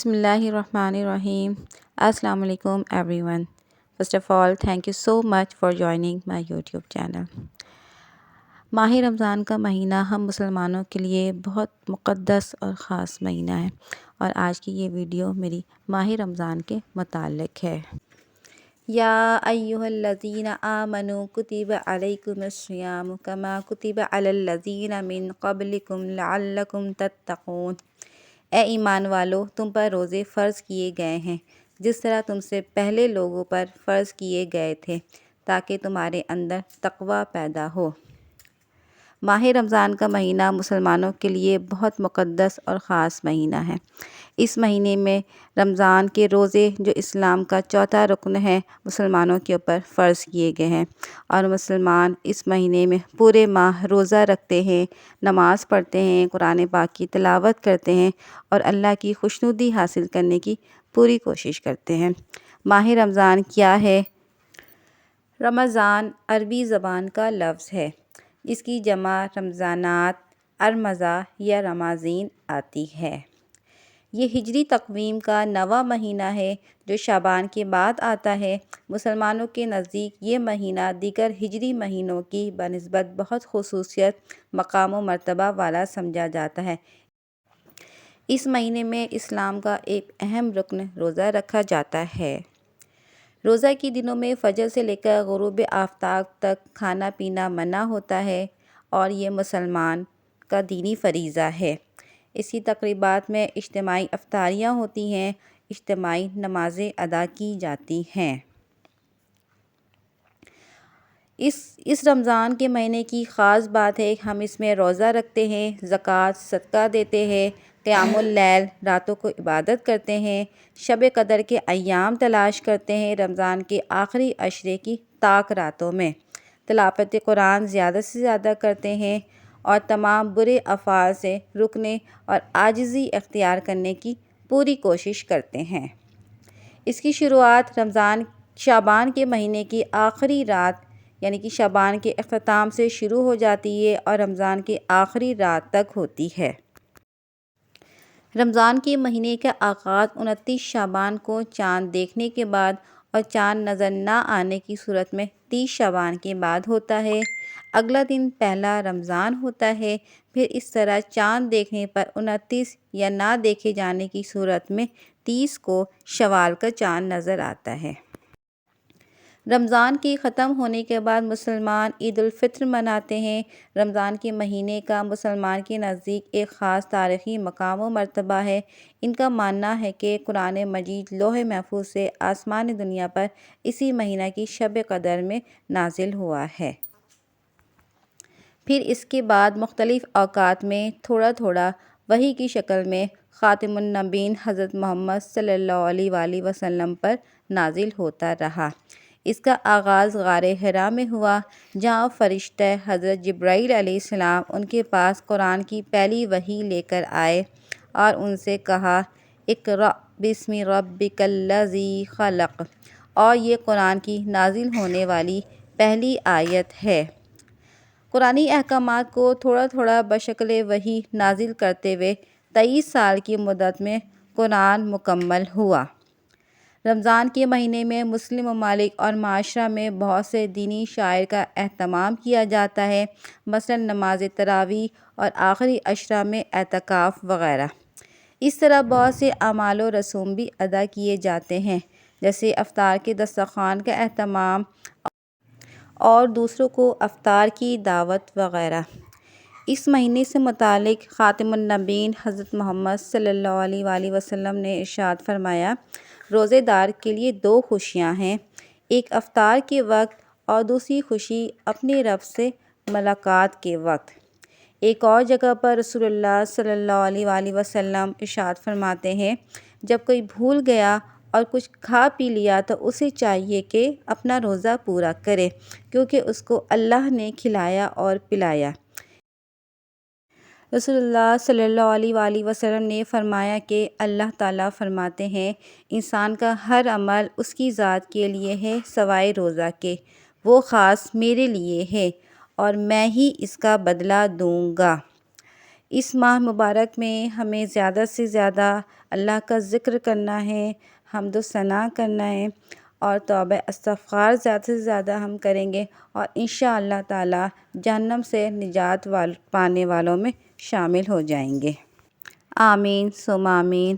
Bismillahirrahmanirrahim. Assalamu alaikum everyone. First of all, thank you so much for joining my YouTube channel. ماہ رمضان کا مہینہ ہم مسلمانوں کے لیے بہت مقدس اور خاص مہینہ ہے، اور آج کی یہ ویڈیو میری ماہ رمضان کے متعلق ہے۔ یا ایھا الذین آمنوا کتب علیکم الصیام کما کتب علی الذین من قبلکم لعلکم تتقون۔ اے ایمان والو، تم پر روزے فرض کیے گئے ہیں جس طرح تم سے پہلے لوگوں پر فرض کیے گئے تھے، تاکہ تمہارے اندر تقوی پیدا ہو۔ ماہ رمضان کا مہینہ مسلمانوں کے لیے بہت مقدس اور خاص مہینہ ہے۔ اس مہینے میں رمضان کے روزے، جو اسلام کا چوتھا رکن ہے، مسلمانوں کے اوپر فرض کیے گئے ہیں، اور مسلمان اس مہینے میں پورے ماہ روزہ رکھتے ہیں، نماز پڑھتے ہیں، قرآن پاک کی تلاوت کرتے ہیں اور اللہ کی خوشنودی حاصل کرنے کی پوری کوشش کرتے ہیں۔ ماہ رمضان کیا ہے؟ رمضان عربی زبان کا لفظ ہے جس کی جمع رمضانات، ارمضہ یا رماضین آتی ہے۔ یہ ہجری تقویم کا 9واں مہینہ ہے جو شعبان کے بعد آتا ہے۔ مسلمانوں کے نزدیک یہ مہینہ دیگر ہجری مہینوں کی بنسبت بہت خصوصیت، مقام و مرتبہ والا سمجھا جاتا ہے۔ اس مہینے میں اسلام کا ایک اہم رکن روزہ رکھا جاتا ہے۔ روزہ کے دنوں میں فجر سے لے کر غروب آفتاب تک کھانا پینا منع ہوتا ہے، اور یہ مسلمان کا دینی فریضہ ہے۔ اس کی تقریبات میں اجتماعی افطاریاں ہوتی ہیں، اجتماعی نمازیں ادا کی جاتی ہیں۔ اس رمضان کے مہینے کی خاص بات ہے کہ ہم اس میں روزہ رکھتے ہیں، زکوٰۃ صدقہ دیتے ہیں، قیام اللیل راتوں کو عبادت کرتے ہیں، شب قدر کے ایام تلاش کرتے ہیں، رمضان کے آخری عشرے کی طاق راتوں میں تلاوت قرآن زیادہ سے زیادہ کرتے ہیں، اور تمام برے افعال سے رکنے اور عاجزی اختیار کرنے کی پوری کوشش کرتے ہیں۔ اس کی شروعات شعبان کے مہینے کی آخری رات یعنی کہ شعبان کے اختتام سے شروع ہو جاتی ہے اور رمضان کے آخری رات تک ہوتی ہے۔ رمضان کے مہینے کا آغاز 29 شعبان کو چاند دیکھنے کے بعد اور چاند نظر نہ آنے کی صورت میں 30 شعبان کے بعد ہوتا ہے۔ اگلا دن پہلا رمضان ہوتا ہے، پھر اس طرح چاند دیکھنے پر 29 یا نہ دیکھے جانے کی صورت میں 30 کو شوال کا چاند نظر آتا ہے۔ رمضان کے ختم ہونے کے بعد مسلمان عید الفطر مناتے ہیں۔ رمضان کے مہینے کا مسلمان کے نزدیک ایک خاص تاریخی مقام و مرتبہ ہے۔ ان کا ماننا ہے کہ قرآن مجید لوح محفوظ سے آسمان دنیا پر اسی مہینہ کی شب قدر میں نازل ہوا ہے۔ پھر اس کے بعد مختلف اوقات میں تھوڑا تھوڑا وحی کی شکل میں خاتم النبیین حضرت محمد صلی اللہ علیہ وآلہ وسلم پر نازل ہوتا رہا۔ اس کا آغاز غار حرا میں ہوا، جہاں فرشتہ حضرت جبرائیل علیہ السلام ان کے پاس قرآن کی پہلی وحی لے کر آئے اور ان سے کہا، اقرأ بسم ربک الذی خلق، اور یہ قرآن کی نازل ہونے والی پہلی آیت ہے۔ قرآنی احکامات کو تھوڑا تھوڑا بشکل وحی نازل کرتے ہوئے 23 سال کی مدت میں قرآن مکمل ہوا۔ رمضان کے مہینے میں مسلم ممالک اور معاشرہ میں بہت سے دینی شعائر کا اہتمام کیا جاتا ہے، مثلاً نماز تراویح اور آخری عشرہ میں اعتکاف وغیرہ۔ اس طرح بہت سے اعمال و رسوم بھی ادا کیے جاتے ہیں، جیسے افطار کے دسترخوان کا اہتمام اور دوسروں کو افطار کی دعوت وغیرہ۔ اس مہینے سے متعلق خاتم النبیین حضرت محمد صلی اللہ علیہ وآلہ وسلم نے ارشاد فرمایا، روزے دار کے لیے 2 خوشیاں ہیں، ایک افطار کے وقت اور دوسری خوشی اپنے رب سے ملاقات کے وقت۔ ایک اور جگہ پر رسول اللہ صلی اللہ علیہ وآلہ وسلم ارشاد فرماتے ہیں، جب کوئی بھول گیا اور کچھ کھا پی لیا تو اسے چاہیے کہ اپنا روزہ پورا کرے، کیونکہ اس کو اللہ نے کھلایا اور پلایا۔ رسول اللہ صلی اللہ علیہ وآلہ وسلم نے فرمایا کہ اللہ تعالیٰ فرماتے ہیں، انسان کا ہر عمل اس کی ذات کے لیے ہے سوائے روزہ کے، وہ خاص میرے لیے ہے اور میں ہی اس کا بدلہ دوں گا۔ اس ماہ مبارک میں ہمیں زیادہ سے زیادہ اللہ کا ذکر کرنا ہے، حمد و ثنا کرنا ہے، اور توبہ استغفار زیادہ سے زیادہ ہم کریں گے، اور انشاءاللہ تعالی جہنم سے نجات پانے والوں میں شامل ہو جائیں گے۔ آمین ثم آمین۔